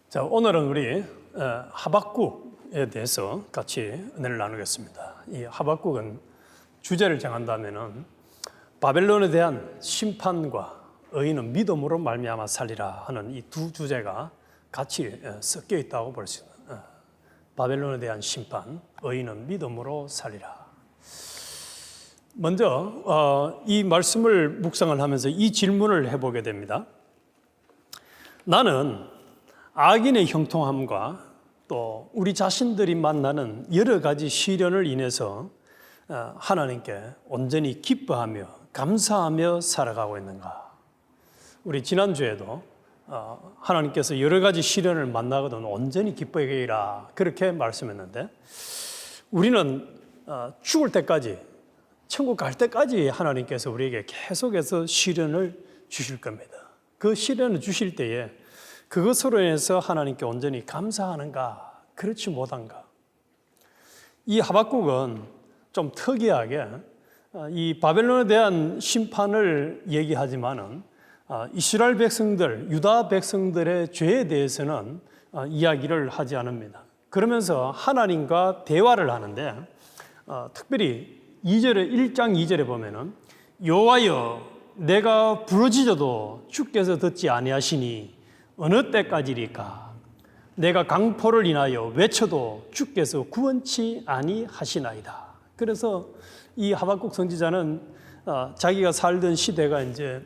자, 오늘은 우리 하박국에 대해서 같이 은혜를 나누겠습니다. 이 하박국은 주제를 정한다면은 바벨론에 대한 심판과 의인은 믿음으로 말미암아 살리라 하는 이 두 주제가 같이 섞여 있다고 볼 수 있습니다. 바벨론에 대한 심판, 의인은 믿음으로 살리라. 먼저 이 말씀을 묵상을 하면서 이 질문을 해보게 됩니다. 나는 악인의 형통함과 또 우리 자신들이 만나는 여러 가지 시련을 인해서 하나님께 온전히 기뻐하며 감사하며 살아가고 있는가? 우리 지난주에도 하나님께서 여러 가지 시련을 만나거든 온전히 기뻐해라 그렇게 말씀했는데, 우리는 죽을 때까지, 천국 갈 때까지 하나님께서 우리에게 계속해서 시련을 주실 겁니다. 그 시련을 주실 때에 그것으로 인해서 하나님께 온전히 감사하는가, 그렇지 못한가? 이 하박국은 좀 특이하게 이 바벨론에 대한 심판을 얘기하지만은 이스라엘 백성들, 유다 백성들의 죄에 대해서는 이야기를 하지 않습니다. 그러면서 하나님과 대화를 하는데, 특별히 1장 2절에 보면은 여호와여 내가 부르짖어도 주께서 듣지 아니하시니 어느 때까지리까? 내가 강포를 인하여 외쳐도 주께서 구원치 아니하시나이다. 그래서 이 하박국 선지자는 자기가 살던 시대가 이제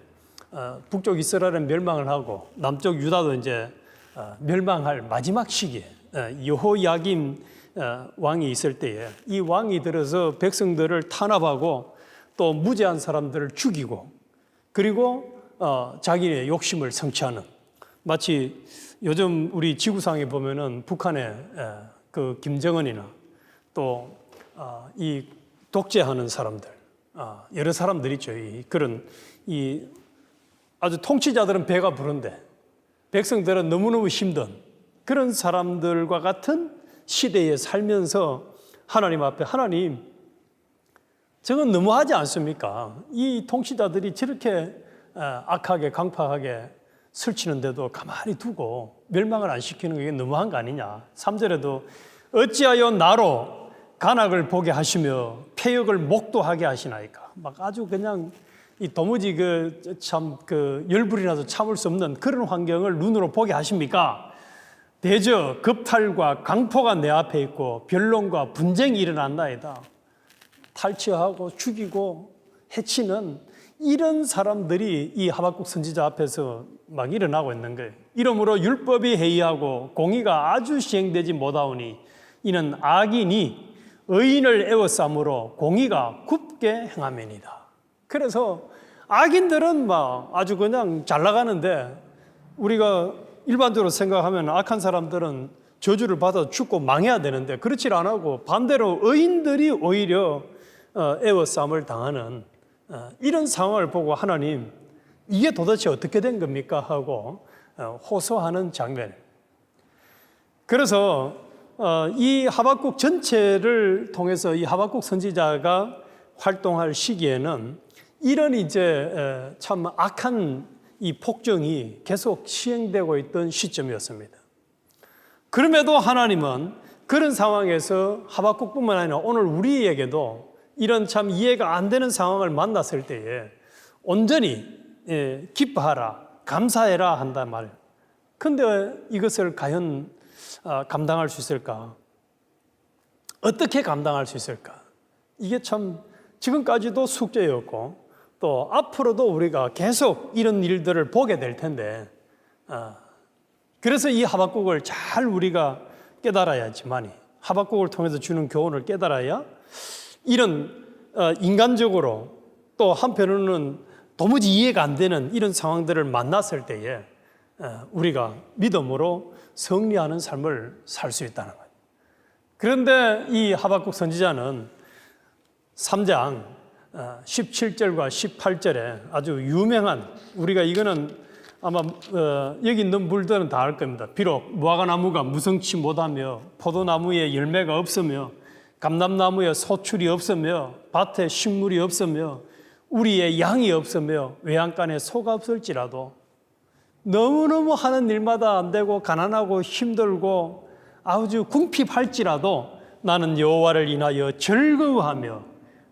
북쪽 이스라엘은 멸망을 하고 남쪽 유다도 이제 멸망할 마지막 시기에 여호야김 왕이 있을 때에 이 왕이 들어서 백성들을 탄압하고 또 무죄한 사람들을 죽이고, 그리고 자기의 욕심을 성취하는, 마치 요즘 우리 지구상에 보면은 북한의 그 김정은이나 또 이 독재하는 사람들, 여러 사람들 있죠. 그런 이 아주 통치자들은 배가 부른데 백성들은 너무너무 힘든 그런 사람들과 같은 시대에 살면서 하나님 앞에, 하나님 저건 너무하지 않습니까? 이 통치자들이 저렇게 악하게 강팍하게 설치는데도 가만히 두고 멸망을 안 시키는 게 너무한 거 아니냐. 3절에도 어찌하여 나로 간악을 보게 하시며 폐역을 목도하게 하시나이까. 막 아주 그냥 이 도무지 열불이 나서 참을 수 없는 그런 환경을 눈으로 보게 하십니까? 대저 급탈과 강포가 내 앞에 있고 변론과 분쟁이 일어난다이다. 탈취하고 죽이고 해치는 이런 사람들이 이 하박국 선지자 앞에서 막 일어나고 있는 거예요. 이러므로 율법이 해이하고 공의가 아주 시행되지 못하오니 이는 악인이 의인을 애워싸므로 공의가 굽게 행하면이다. 그래서 악인들은 막 아주 그냥 잘 나가는데, 우리가 일반적으로 생각하면 악한 사람들은 저주를 받아 죽고 망해야 되는데 그렇지 않고 반대로 의인들이 오히려 애워싸움을 당하는 이런 상황을 보고 하나님 이게 도대체 어떻게 된 겁니까? 하고 호소하는 장면. 그래서 이 하박국 전체를 통해서 이 하박국 선지자가 활동할 시기에는 이런 이제 참 악한 이 폭정이 계속 시행되고 있던 시점이었습니다. 그럼에도 하나님은 그런 상황에서 하박국뿐만 아니라 오늘 우리에게도 이런 참 이해가 안 되는 상황을 만났을 때에 온전히 기뻐하라, 감사해라 한단 말이에요. 그런데 이것을 과연 감당할 수 있을까? 어떻게 감당할 수 있을까? 이게 참 지금까지도 숙제였고 또 앞으로도 우리가 계속 이런 일들을 보게 될 텐데, 그래서 이 하박국을 잘 우리가 깨달아야지만이, 하박국을 통해서 주는 교훈을 깨달아야 이런 인간적으로 또 한편으로는 도무지 이해가 안 되는 이런 상황들을 만났을 때에 우리가 믿음으로 승리하는 삶을 살 수 있다는 거예요. 그런데 이 하박국 선지자는 3장 17절과 18절에 아주 유명한, 우리가 이거는 아마 여기 있는 분들은 다 알 겁니다. 비록 무화과나무가 무성치 못하며 포도나무에 열매가 없으며 감람나무에 소출이 없으며 밭에 식물이 없으며 우리의 양이 없으며 외양간에 소가 없을지라도 너무너무 하는 일마다 안 되고 가난하고 힘들고 아주 궁핍할지라도 나는 여호와를 인하여 즐거워하며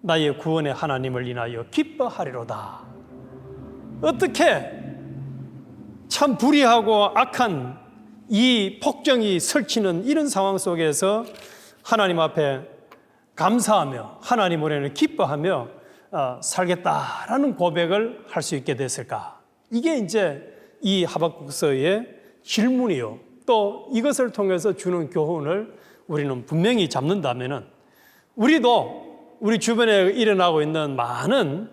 나의 구원의 하나님을 인하여 기뻐하리로다. 어떻게 참 불의하고 악한 이 폭정이 설치는 이런 상황 속에서 하나님 앞에 감사하며 하나님으로는 기뻐하며 살겠다라는 고백을 할 수 있게 됐을까? 이게 이제 이 하박국서의 질문이요. 또 이것을 통해서 주는 교훈을 우리는 분명히 잡는다면은 우리도 우리 주변에 일어나고 있는 많은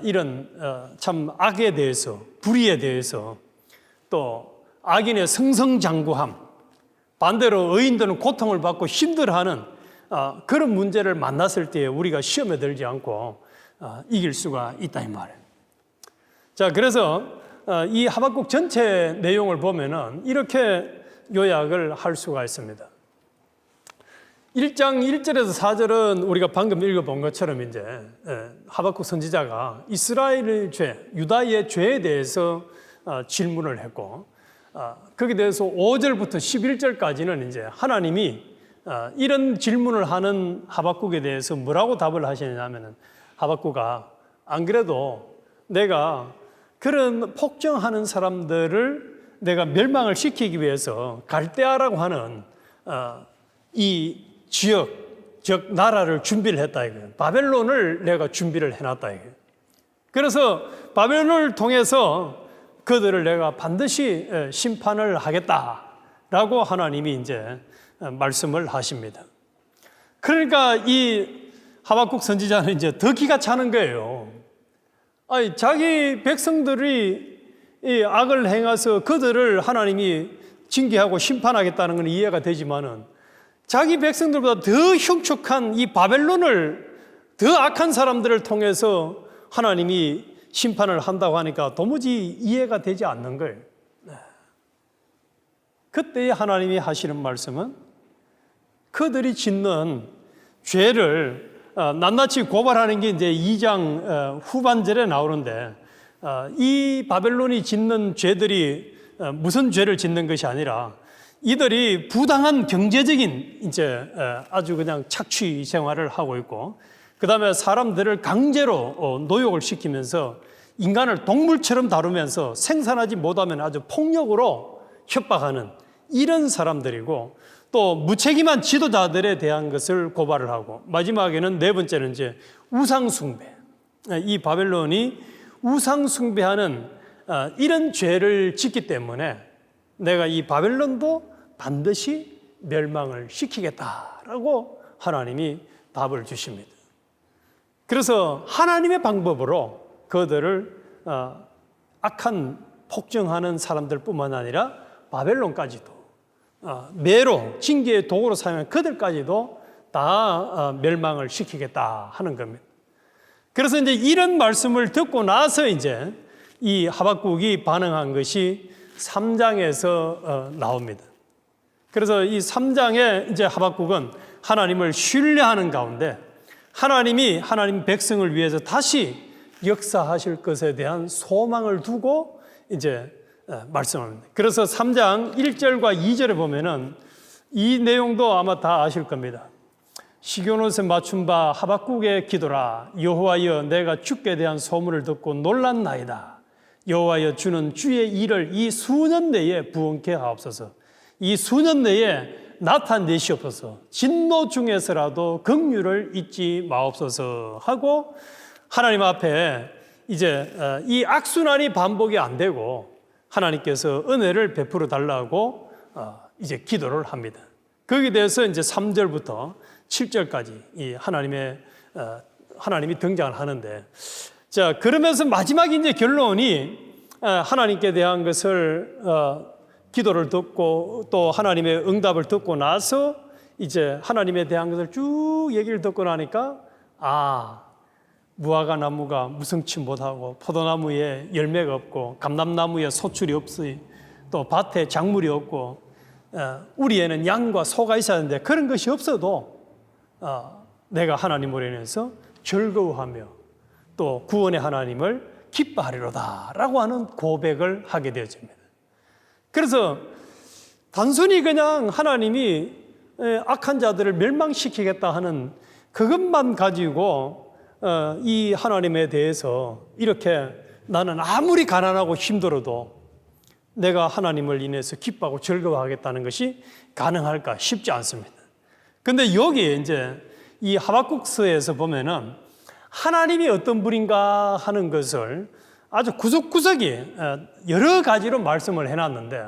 이런 참 악에 대해서, 불의에 대해서, 또 악인의 승승장구함, 반대로 의인들은 고통을 받고 힘들어하는 그런 문제를 만났을 때 우리가 시험에 들지 않고 이길 수가 있다 이 말이에요. 자, 그래서 이 하박국 전체 내용을 보면은 이렇게 요약을 할 수가 있습니다. 1장 1절에서 4절은 우리가 방금 읽어본 것처럼 이제 하박국 선지자가 이스라엘의 죄, 유다의 죄에 대해서 질문을 했고, 거기에 대해서 5절부터 11절까지는 이제 하나님이 이런 질문을 하는 하박국에 대해서 뭐라고 답을 하시냐면은, 하박국아, 안 그래도 내가 그런 폭정하는 사람들을 내가 멸망을 시키기 위해서 갈대아라고 하는 이 지역, 즉 나라를 준비를 했다 이거예요. 바벨론을 내가 준비를 해놨다 이거예요. 그래서 바벨론을 통해서 그들을 내가 반드시 심판을 하겠다라고 하나님이 이제 말씀을 하십니다. 그러니까 이 하박국 선지자는 이제 더 기가 차는 거예요. 아니, 자기 백성들이 이 악을 행해서 그들을 하나님이 징계하고 심판하겠다는 건 이해가 되지만은 자기 백성들보다 더 흉측한 이 바벨론을, 더 악한 사람들을 통해서 하나님이 심판을 한다고 하니까 도무지 이해가 되지 않는 거예요. 그때 하나님이 하시는 말씀은 그들이 짓는 죄를 낱낱이 고발하는 게 이제 2장 후반절에 나오는데, 이 바벨론이 짓는 죄들이 무슨 죄를 짓는 것이 아니라 이들이 부당한 경제적인 이제 아주 그냥 착취 생활을 하고 있고, 그 다음에 사람들을 강제로 노역을 시키면서 인간을 동물처럼 다루면서 생산하지 못하면 아주 폭력으로 협박하는 이런 사람들이고, 또 무책임한 지도자들에 대한 것을 고발을 하고, 마지막에는 네 번째는 이제 우상숭배. 이 바벨론이 우상숭배하는 이런 죄를 짓기 때문에 내가 이 바벨론도 반드시 멸망을 시키겠다라고 하나님이 답을 주십니다. 그래서 하나님의 방법으로 그들을 악한 폭정하는 사람들뿐만 아니라 바벨론까지도 매로 징계의 도구로 사용한 그들까지도 다 멸망을 시키겠다 하는 겁니다. 그래서 이제 이런 말씀을 듣고 나서 이제 이 하박국이 반응한 것이 3장에서 나옵니다. 그래서 이 3장에 이제 하박국은 하나님을 신뢰하는 가운데 하나님이 하나님 백성을 위해서 다시 역사하실 것에 대한 소망을 두고 이제 말씀합니다. 그래서 3장 1절과 2절에 보면은 이 내용도 아마 다 아실 겁니다. 시교노스에 맞춘 바 하박국의 기도라. 여호와여, 내가 주께 대한 소문을 듣고 놀랐나이다. 여호와여, 주는 주의 일을 이 수년 내에 부응케 하옵소서. 이 수년 내에 나타내시옵소서. 진노 중에서라도 긍휼을 잊지 마옵소서 하고 하나님 앞에 이제 이 악순환이 반복이 안 되고 하나님께서 은혜를 베풀어 달라고 이제 기도를 합니다. 거기에 대해서 이제 3절부터 7절까지 이 하나님이 등장을 하는데, 자, 그러면서 마지막 이제 결론이 하나님께 대한 것을 기도를 듣고 또 하나님의 응답을 듣고 나서 이제 하나님에 대한 것을 쭉 얘기를 듣고 나니까 무화과 나무가 무성치 못하고 포도나무에 열매가 없고 감람나무에 소출이 없으니 또 밭에 작물이 없고 우리에는 양과 소가 있어야 하는데 그런 것이 없어도 내가 하나님으로 인해서 즐거워하며 또 구원의 하나님을 기뻐하리로다 라고 하는 고백을 하게 되어집니다. 그래서 단순히 그냥 하나님이 악한 자들을 멸망시키겠다 하는 그것만 가지고 이 하나님에 대해서 이렇게 나는 아무리 가난하고 힘들어도 내가 하나님을 인해서 기뻐하고 즐거워하겠다는 것이 가능할까 싶지 않습니다. 근데 여기에 이제 이 하박국서에서 보면은 하나님이 어떤 분인가 하는 것을 아주 구석구석이 여러 가지로 말씀을 해놨는데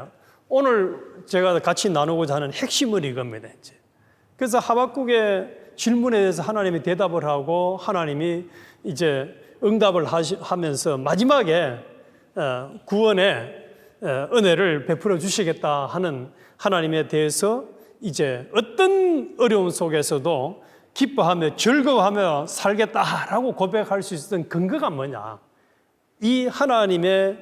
오늘 제가 같이 나누고자 하는 핵심은 이겁니다. 그래서 하박국의 질문에 대해서 하나님이 대답을 하고 하나님이 이제 응답을 하면서 마지막에 구원의 은혜를 베풀어 주시겠다 하는 하나님에 대해서 이제 어떤 어려움 속에서도 기뻐하며 즐거워하며 살겠다라고 고백할 수 있었던 근거가 뭐냐? 이 하나님의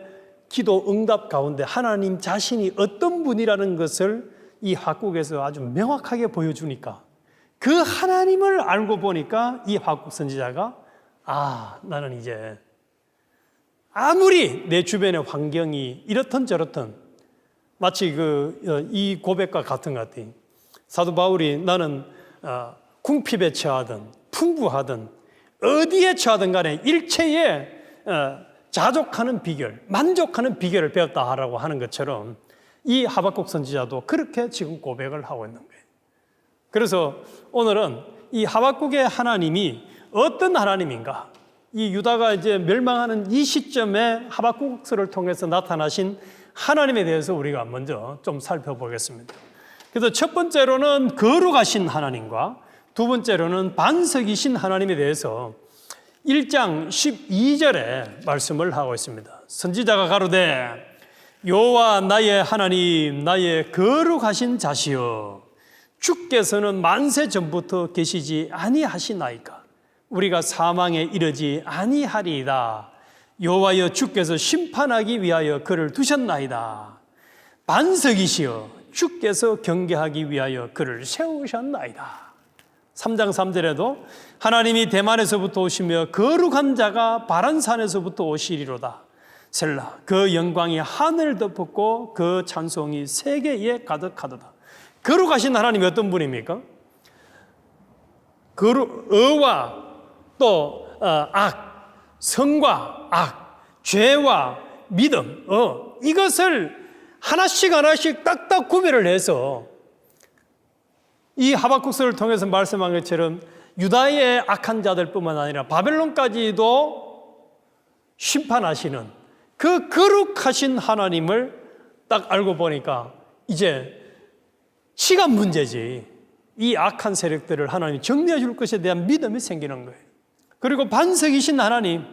기도 응답 가운데 하나님 자신이 어떤 분이라는 것을 이 하박국에서 아주 명확하게 보여주니까 그 하나님을 알고 보니까 이 하박국 선지자가 나는 이제 아무리 내 주변의 환경이 이렇든 저렇든 마치 이 고백과 같은 것 같아요. 사도 바울이 나는 궁핍에 처하든 풍부하든 어디에 처하든 간에 일체에 자족하는 비결, 만족하는 비결을 배웠다라고 하는 것처럼 이 하박국 선지자도 그렇게 지금 고백을 하고 있는 거예요. 그래서 오늘은 이 하박국의 하나님이 어떤 하나님인가? 이 유다가 이제 멸망하는 이 시점에 하박국서를 통해서 나타나신 하나님에 대해서 우리가 먼저 좀 살펴보겠습니다. 그래서 첫 번째로는 거룩하신 하나님과 두 번째로는 반석이신 하나님에 대해서 1장 12절에 말씀을 하고 있습니다. 선지자가 가로되 여호와 나의 하나님 나의 거룩하신 자시여 주께서는 만세 전부터 계시지 아니하시나이까 우리가 사망에 이르지 아니하리이다. 여호와여 주께서 심판하기 위하여 그를 두셨나이다. 반석이시여 주께서 경계하기 위하여 그를 세우셨나이다. 3장 3절에도 하나님이 대만에서부터 오시며 거룩한 자가 바란산에서부터 오시리로다. 셀라 그 영광이 하늘을 덮었고 그 찬송이 세계에 가득하도다. 거룩하신 하나님이 어떤 분입니까? 의와 또 성과 악, 죄와 믿음 이것을 하나씩 딱딱 구별을 해서 이 하박국서를 통해서 말씀한 것처럼 유다의 악한 자들뿐만 아니라 바벨론까지도 심판하시는 그 거룩하신 하나님을 딱 알고 보니까 이제 시간 문제지 이 악한 세력들을 하나님이 정리해 줄 것에 대한 믿음이 생기는 거예요. 그리고 반석이신 하나님,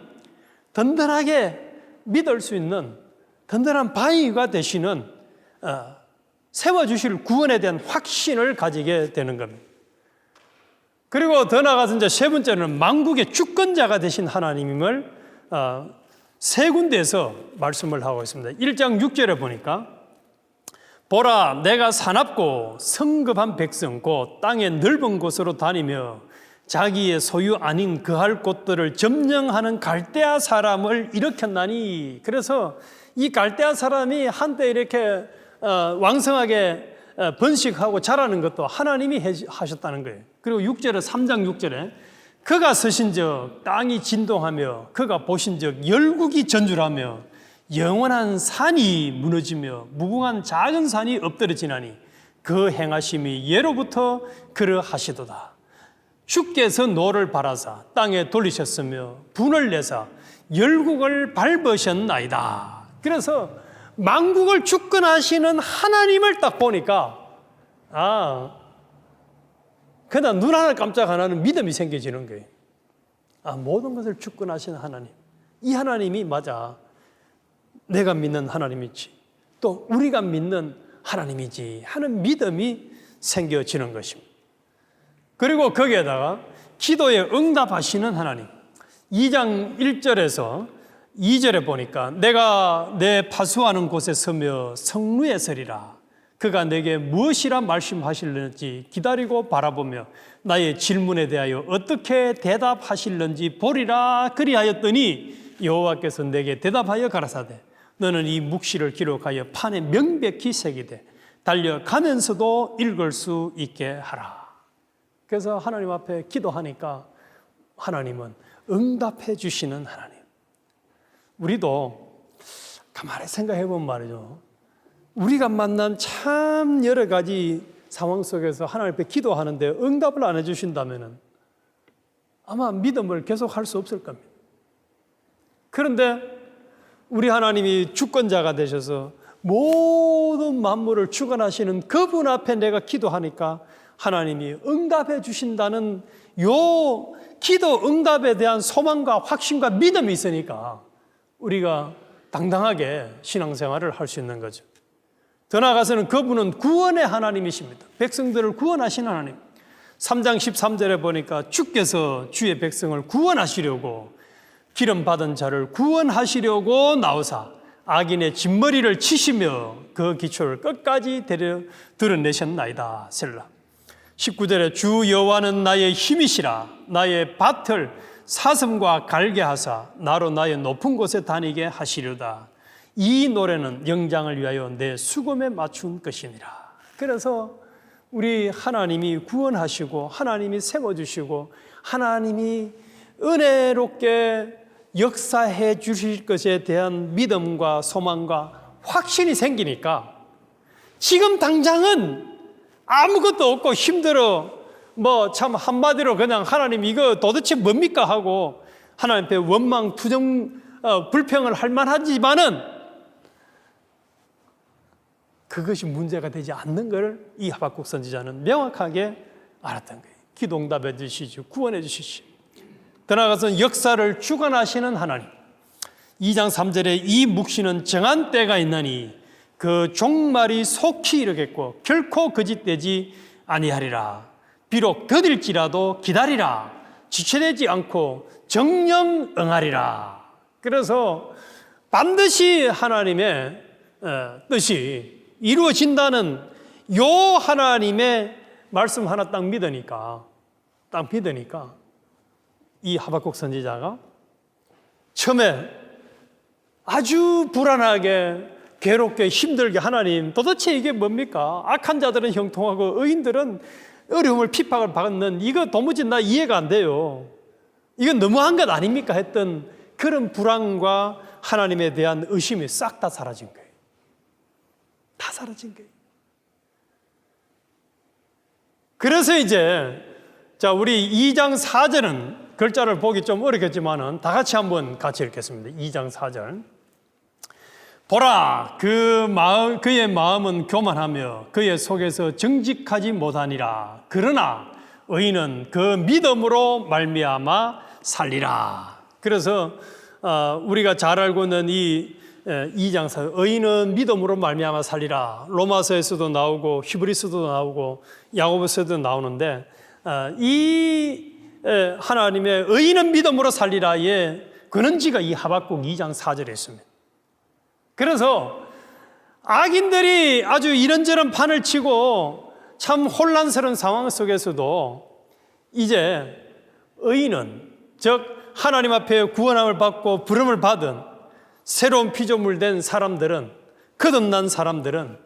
든든하게 믿을 수 있는 든든한 바위가 되시는 세워주실 구원에 대한 확신을 가지게 되는 겁니다. 그리고 더 나아가서 이제 세 번째는 만국의 주권자가 되신 하나님임을 세 군데에서 말씀을 하고 있습니다. 1장 6절에 보니까 보라 내가 사납고 성급한 백성 곧 땅의 넓은 곳으로 다니며 자기의 소유 아닌 거할 곳들을 점령하는 갈대아 사람을 일으켰나니. 그래서 이 갈대아 사람이 한때 이렇게 왕성하게 번식하고 자라는 것도 하나님이 하셨다는 거예요. 그리고 6절에 3장 6절에 그가 서신적 땅이 진동하며 그가 보신적 열국이 전율하며 영원한 산이 무너지며 무궁한 작은 산이 엎드러지나니 그 행하심이 예로부터 그러하시도다. 주께서 노를 바라사 땅에 돌리셨으며 분을 내사 열국을 밟으셨나이다. 그래서 만국을 주권하시는 하나님을 딱 보니까 그냥 눈 하나 깜짝 안 하는 믿음이 생겨지는 거예요. 모든 것을 주권하시는 하나님, 이 하나님이 맞아 내가 믿는 하나님이지 또 우리가 믿는 하나님이지 하는 믿음이 생겨지는 것입니다. 그리고 거기에다가 기도에 응답하시는 하나님, 2장 1절에서 2절에 보니까 내가 내 파수하는 곳에 서며 성루에 서리라. 그가 내게 무엇이라 말씀하실는지 기다리고 바라보며 나의 질문에 대하여 어떻게 대답하실는지 보리라. 그리하였더니 여호와께서 내게 대답하여 가라사대 너는 이 묵시를 기록하여 판에 명백히 새기되 달려가면서도 읽을 수 있게 하라. 그래서 하나님 앞에 기도하니까 하나님은 응답해 주시는 하나님. 우리도 가만히 생각해 보면 말이죠. 우리가 만난 참 여러 가지 상황 속에서 하나님 앞에 기도하는데 응답을 안 해주신다면 아마 믿음을 계속할 수 없을 겁니다. 그런데 우리 하나님이 주권자가 되셔서 모든 만물을 주관하시는 그분 앞에 내가 기도하니까 하나님이 응답해 주신다는 요 기도 응답에 대한 소망과 확신과 믿음이 있으니까 우리가 당당하게 신앙생활을 할 수 있는 거죠. 더 나아가서는 그분은 구원의 하나님이십니다. 백성들을 구원하시는 하나님. 3장 13절에 보니까 주께서 주의 백성을 구원하시려고 기름 받은 자를 구원하시려고 나오사 악인의 진머리를 치시며 그 기초를 끝까지 드러내셨나이다. 셀라. 19절에 주 여호와는 나의 힘이시라. 나의 밭을 사슴과 갈게 하사 나로 나의 높은 곳에 다니게 하시려다. 이 노래는 영장을 위하여 내 수금에 맞춘 것이니라. 그래서 우리 하나님이 구원하시고 하나님이 세워주시고 하나님이 은혜롭게 역사해 주실 것에 대한 믿음과 소망과 확신이 생기니까 지금 당장은 아무것도 없고 힘들어 뭐 참 한마디로 그냥 하나님 이거 도대체 뭡니까 하고 하나님 앞에 원망, 투정, 불평을 할 만하지만은 그것이 문제가 되지 않는 것을 이 하박국 선지자는 명확하게 알았던 거예요. 기도 응답해 주시죠. 구원해 주시죠. 더 나아가서는 역사를 주관하시는 하나님. 2장 3절에 이 묵시는 정한 때가 있나니 그 종말이 속히 이르겠고 결코 거짓되지 아니하리라. 비록 더딜지라도 기다리라. 지체되지 않고 정령 응하리라. 그래서 반드시 하나님의 뜻이 이루어진다는 요 하나님의 말씀 하나 딱 믿으니까 이 하박국 선지자가 처음에 아주 불안하게 괴롭게 힘들게 하나님 도대체 이게 뭡니까? 악한 자들은 형통하고 의인들은 어려움을 핍박을 받는 이거 도무지 나 이해가 안 돼요. 이건 너무한 것 아닙니까? 했던 그런 불안과 하나님에 대한 의심이 싹 다 사라진 거예요. 다 사라진 거예요. 그래서 이제 자 우리 2장 4절은 글자를 보기 좀 어렵겠지만은 다 같이 한번 같이 읽겠습니다. 2장 4절. 보라 그의 마음은 교만하며 그의 속에서 정직하지 못하니라. 그러나 의인은 그 믿음으로 말미암아 살리라. 그래서 우리가 잘 알고 있는 이 2장 4절 의인은 믿음으로 말미암아 살리라. 로마서에서도 나오고 히브리서도 나오고 야고보서도 나오는데 이 하나님의 의인은 믿음으로 살리라의 근원지가 이 하박국 2장 4절에 있습니다. 그래서 악인들이 아주 이런저런 판을 치고 참 혼란스러운 상황 속에서도 이제 의인은 즉 하나님 앞에 구원함을 받고 부름을 받은 새로운 피조물 된 사람들은 거듭난 사람들은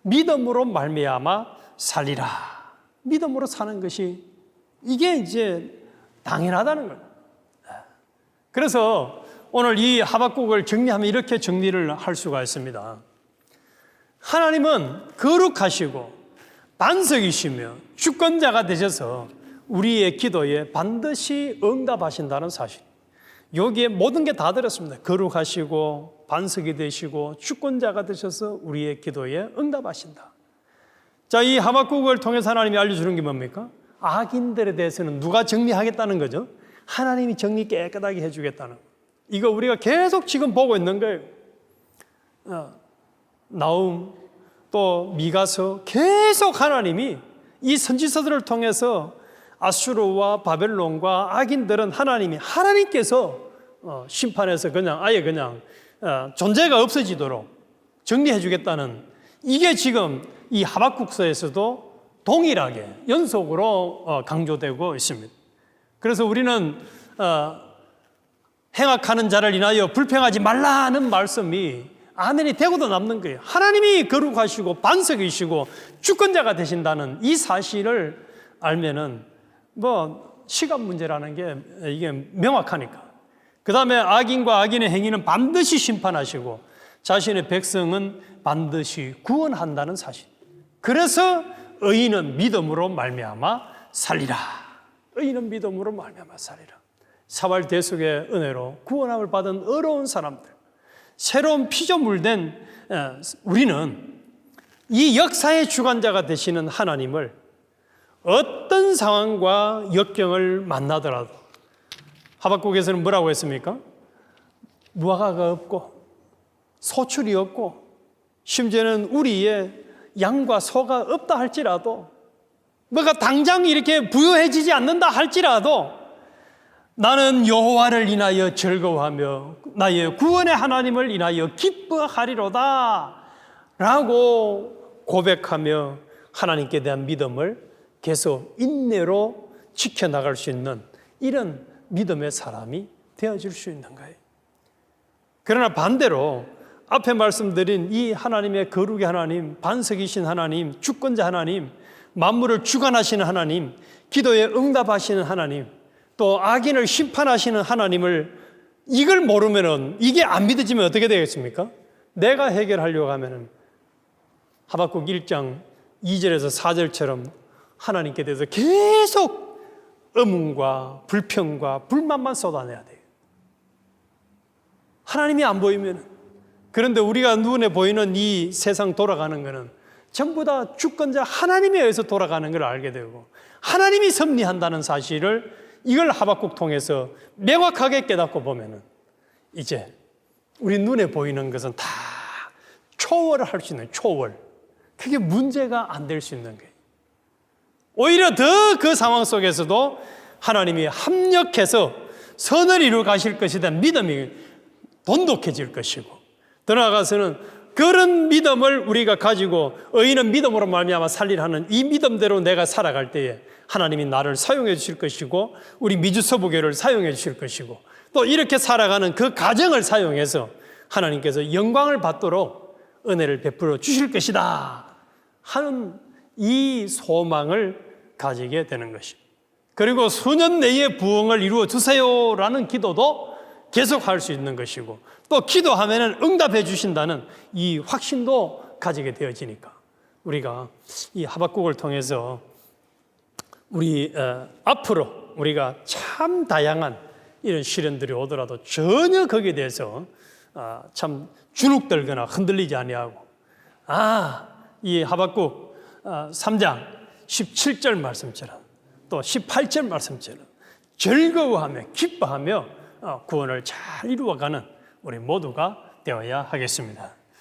믿음으로 말미암아 살리라. 믿음으로 사는 것이 이게 이제 당연하다는 거예요. 그래서 오늘 이 하박국을 정리하면 이렇게 정리를 할 수가 있습니다. 하나님은 거룩하시고 반석이시며 주권자가 되셔서 우리의 기도에 반드시 응답하신다는 사실. 여기에 모든 게 다 들었습니다. 거룩하시고 반석이 되시고 주권자가 되셔서 우리의 기도에 응답하신다. 자, 이 하박국을 통해서 하나님이 알려주는 게 뭡니까? 악인들에 대해서는 누가 정리하겠다는 거죠? 하나님이 정리 깨끗하게 해주겠다는 거예요. 이거 우리가 계속 지금 보고 있는 거예요. 나움 또 미가서 계속 하나님이 이 선지서들을 통해서 아수르와 바벨론과 악인들은 하나님께서 심판해서 아예 존재가 없어지도록 정리해 주겠다는 이게 지금 이 하박국서에서도 동일하게 연속으로 강조되고 있습니다. 그래서 우리는 행악하는 자를 인하여 불평하지 말라는 말씀이 아멘이 되고도 남는 거예요. 하나님이 거룩하시고 반석이시고 주권자가 되신다는 이 사실을 알면은 뭐 시간 문제라는 게 이게 명확하니까. 그 다음에 악인과 악인의 행위는 반드시 심판하시고 자신의 백성은 반드시 구원한다는 사실. 그래서 의인은 믿음으로 말미암아 살리라. 의인은 믿음으로 말미암아 살리라. 사활 대속의 은혜로 구원함을 받은 어려운 사람들, 새로운 피조물된 우리는 이 역사의 주관자가 되시는 하나님을 어떤 상황과 역경을 만나더라도, 하박국에서는 뭐라고 했습니까? 무화과가 없고 소출이 없고 심지어는 우리의 양과 소가 없다 할지라도, 뭐가 당장 이렇게 부유해지지 않는다 할지라도 나는 여호와를 인하여 즐거워하며 나의 구원의 하나님을 인하여 기뻐하리로다 라고 고백하며 하나님께 대한 믿음을 계속 인내로 지켜나갈 수 있는 이런 믿음의 사람이 되어줄 수 있는 거예요. 그러나 반대로 앞에 말씀드린 이 하나님의 거룩의 하나님, 반석이신 하나님, 주권자 하나님, 만물을 주관하시는 하나님, 기도에 응답하시는 하나님, 또 악인을 심판하시는 하나님을 이걸 모르면은, 이게 안 믿어지면 어떻게 되겠습니까? 내가 해결하려고 하면은 하박국 1장 2절에서 4절처럼 하나님께 대해서 계속 의문과 불평과 불만만 쏟아내야 돼요. 하나님이 안 보이면. 그런데 우리가 눈에 보이는 이 세상 돌아가는 것은 전부 다 주권자 하나님에 의해서 돌아가는 걸 알게 되고, 하나님이 섭리한다는 사실을 이걸 하박국 통해서 명확하게 깨닫고 보면은 이제 우리 눈에 보이는 것은 다 초월을 할 수 있는, 초월. 그게 문제가 안 될 수 있는 거예요. 오히려 더 그 상황 속에서도 하나님이 합력해서 선을 이루어 가실 것에 대한 믿음이 돈독해질 것이고, 더 나아가서는 그런 믿음을 우리가 가지고 의인은 믿음으로 말미암아 살리라는 이 믿음대로 내가 살아갈 때에 하나님이 나를 사용해 주실 것이고 우리 미주서부교를 사용해 주실 것이고 또 이렇게 살아가는 그 가정을 사용해서 하나님께서 영광을 받도록 은혜를 베풀어 주실 것이다 하는 이 소망을 가지게 되는 것입니다. 그리고 수년 내에 부흥을 이루어 주세요라는 기도도 계속 할 수 있는 것이고, 또 기도하면 응답해 주신다는 이 확신도 가지게 되어지니까 우리가 이 하박국을 통해서 우리 앞으로 우리가 참 다양한 이런 시련들이 오더라도 전혀 거기에 대해서 참 주눅들거나 흔들리지 아니하고, 이 하박국 3장 17절 말씀처럼 또 18절 말씀처럼 즐거워하며 기뻐하며 구원을 잘 이루어가는 우리 모두가 되어야 하겠습니다.